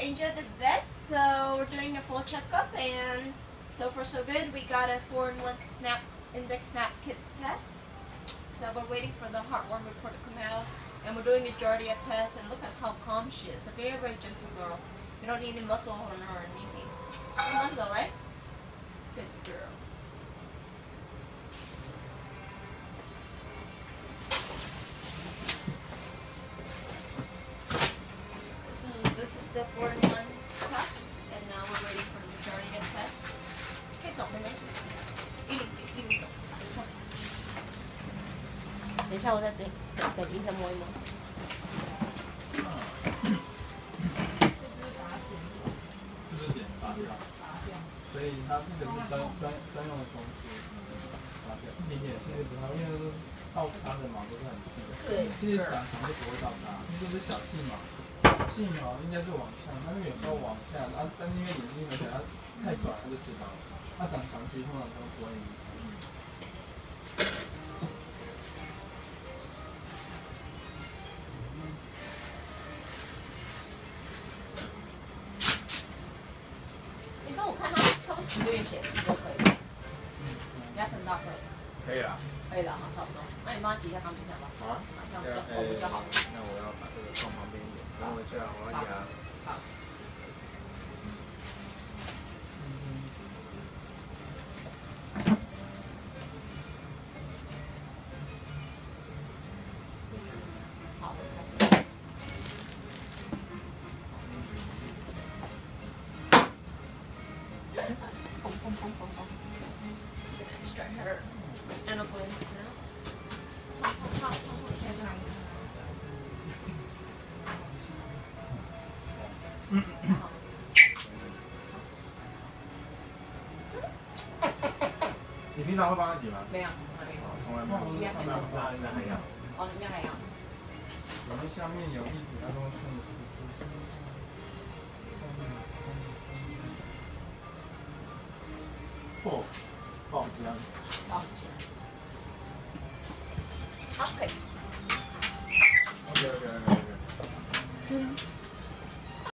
Angel at the vet, so we're doing a full checkup, and so far so good. We got a 4-in-1 SNAP index SNAP kit test. So we're waiting for the heartworm report to come out, and we're doing a Giardia test. And look at how calm she is. A very, very gentle girl. You don't need any muscle on her or anything. No muscle, right? Good girl. So this is the 4-in-1 test, and now we're waiting for the Giardia test. 可以走没关系，一定走。等一下，我再等医生摸一摸。就是剪拔掉，所以它这个是专用的工具，拔掉一点点，其实不太，因为到它的毛都是很细的。对。其实长就不会到它，因为这是小细毛，细毛应该是往上，它那个有时候往下，但是因为眼睛而且它太短，它就知道了。它长长期通常都不会影响。你帮我看他差不多10个月前都可以，牙齿很大颗。可以了。可以了哈，差不多。那你帮他挤一下钢筋下吧。好啊。这样子比较好。那我要把这个放旁边一点，等我一下，我要压。好。Extract her anabolics now. 好，一下就来。你平常会帮他挤吗？没有，还没有。从来没有。应该还要。哦，应该还要。我们下面有一点那东西。哦，不好吃啊！不好吃。好，可以。OK。